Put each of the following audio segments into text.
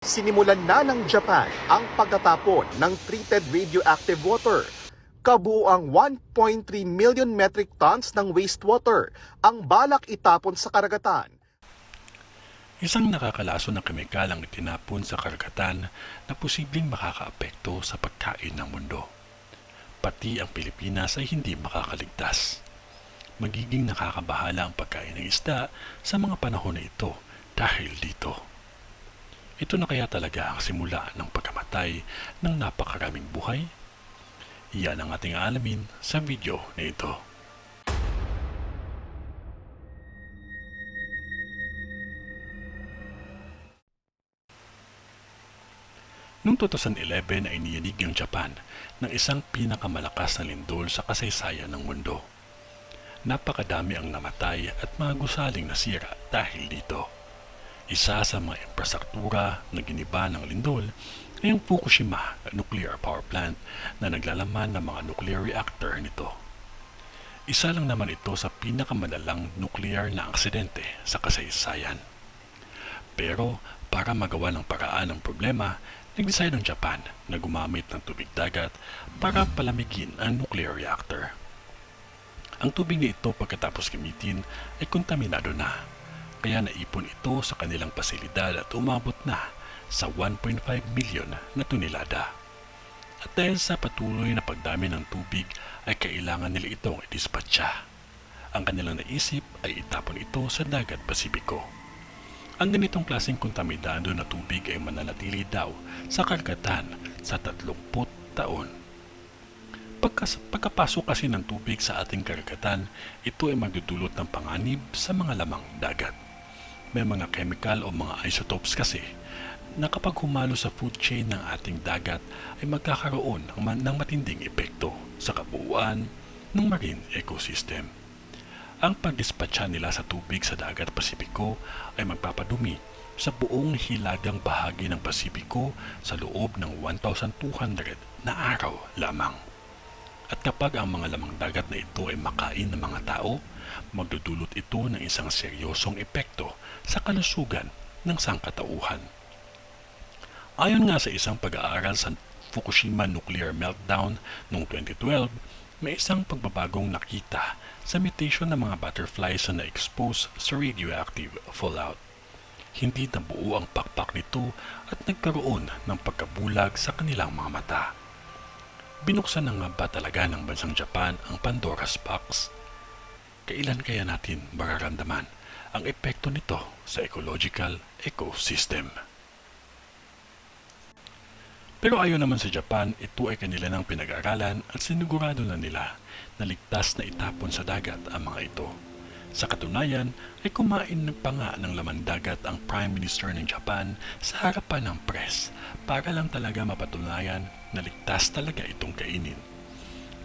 Sinimulan na ng Japan ang pagtatapon ng treated radioactive water. Kabuuang 1.3 million metric tons ng wastewater ang balak itapon sa karagatan. Isang nakakalason na kemikal ang itinapon sa karagatan na posibleng makakaapekto sa pagkain ng mundo. Pati ang Pilipinas ay hindi makakaligtas. Magiging nakakabahala ang pagkain ng isda sa mga panahon na ito dahil dito. Ito na kaya talaga ang simula ng pagkamatay ng napakaraming buhay? Iyan ang ating alamin sa video na ito. Noong 2011 ay niyanig ang Japan ng isang pinakamalakas na lindol sa kasaysayan ng mundo. Napakadami ang namatay at mga gusaling nasira dahil dito. Isa sa mga infrastruktura na giniba ng lindol ay ang Fukushima Nuclear Power Plant na naglalaman ng mga nuclear reactor nito. Isa lang naman ito sa pinakamalalang nuclear na aksidente sa kasaysayan. Pero para magawa ng paraan ng problema, nag-decide ang Japan na gumamit ng tubig dagat para palamigin ang nuclear reactor. Ang tubig na ito pagkatapos gamitin ay kontaminado na. Kaya naipon ito sa kanilang pasilidad at umabot na sa 1.5 milyon na tonelada. At dahil sa patuloy na pagdami ng tubig ay kailangan nila itong idispatcha. Ang kanilang naisip ay itapon ito sa dagat Pasipiko. Ang ganitong klaseng kontaminado na tubig ay mananatili daw sa karagatan sa 30 taon. Pagkapasok kasi ng tubig sa ating karagatan, ito ay magdudulot ng panganib sa mga lamang dagat. May mga chemical o mga isotopes kasi na kapag humalo sa food chain ng ating dagat ay magkakaroon ng matinding epekto sa kabuuan ng marine ecosystem. Ang pagdispatcha nila sa tubig sa dagat Pasipiko ay magpapadumi sa buong hilagang bahagi ng Pasipiko sa loob ng 1,200 na araw lamang. At kapag ang mga lamang dagat na ito ay makain ng mga tao, magdudulot ito ng isang seryosong epekto sa kalusugan ng sangkatauhan. Ayon nga sa isang pag-aaral sa Fukushima Nuclear Meltdown noong 2012, may isang pagbabagong nakita sa mutation ng mga butterflies na na-expose sa radioactive fallout. Hindi nabuo ang pakpak nito at nagkaroon ng pagkabulag sa kanilang mga mata. Binuksan na nga ba talaga ng bansang Japan ang Pandora's Box? Kailan kaya natin mararamdaman ang epekto nito sa ecological ecosystem? Pero ayon naman sa Japan, ito ay kanila ng pinag-aralan at sinigurado na nila na ligtas na itapon sa dagat ang mga ito. Sa katunayan ay kumain pa nga ng laman dagat ang Prime Minister ng Japan sa harapan ng press para lang talaga mapatunayan na ligtas talaga itong kainin.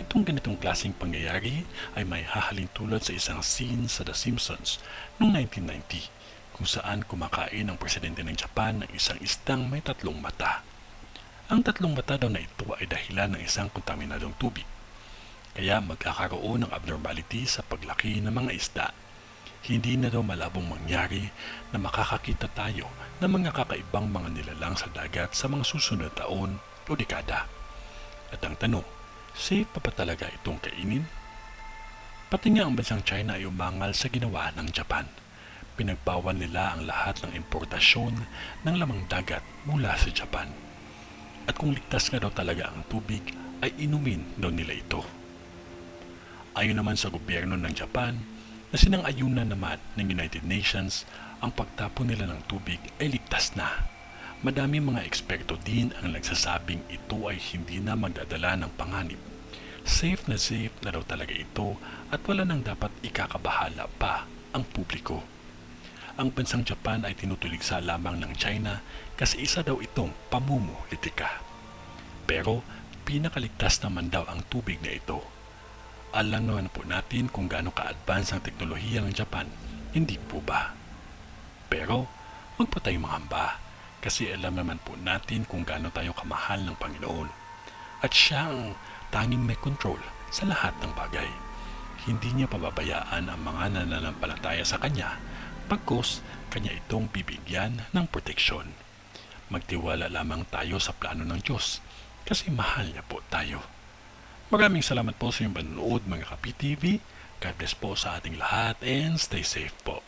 Itong ganitong klaseng pangyayari ay may hahalin tulad sa isang scene sa The Simpsons noong 1990 kung saan kumakain ang presidente ng Japan ng isang isdang may 3 mata. Ang 3 mata daw na ito ay dahilan ng isang kontaminadong tubig. Kaya magkakaroon ng abnormality sa paglaki ng mga isda. Hindi na daw malabong mangyari na makakakita tayo ng mga kakaibang mga nilalang sa dagat sa mga susunod na taon o dekada. At ang tanong, safe pa talaga itong kainin? Pati nga ang bansang China ay umangal sa ginawa ng Japan. Pinagbawal nila ang lahat ng importasyon ng lamang dagat mula sa Japan. At kung ligtas nga daw talaga ang tubig, ay inumin daw nila ito. Ayon naman sa gobyerno ng Japan, na sinang-ayunan naman ng United Nations, ang pagtapon nila ng tubig ay ligtas na. Madami mga eksperto din ang nagsasabing ito ay hindi na magdadala ng panganib. Safe na daw talaga ito at wala nang dapat ikakabahala pa ang publiko. Ang bansang Japan ay tinutuligsa lamang ng China kasi isa daw itong pamumulitika. Pero pinakaligtas naman daw ang tubig na ito. Alam naman po natin kung gaano ka-advance ang teknolohiya ng Japan, hindi po ba? Pero huwag po tayong mangamba kasi alam naman po natin kung gaano tayo kamahal ng Panginoon. At siya ang tanging may control sa lahat ng bagay. Hindi niya pababayaan ang mga nananampalataya sa Kanya, pagkos Kanya itong bibigyan ng proteksyon. Magtiwala lamang tayo sa plano ng Diyos kasi mahal niya po tayo. Maraming salamat po sa inyong panonood mga Kapi TV. God bless po sa ating lahat and stay safe po.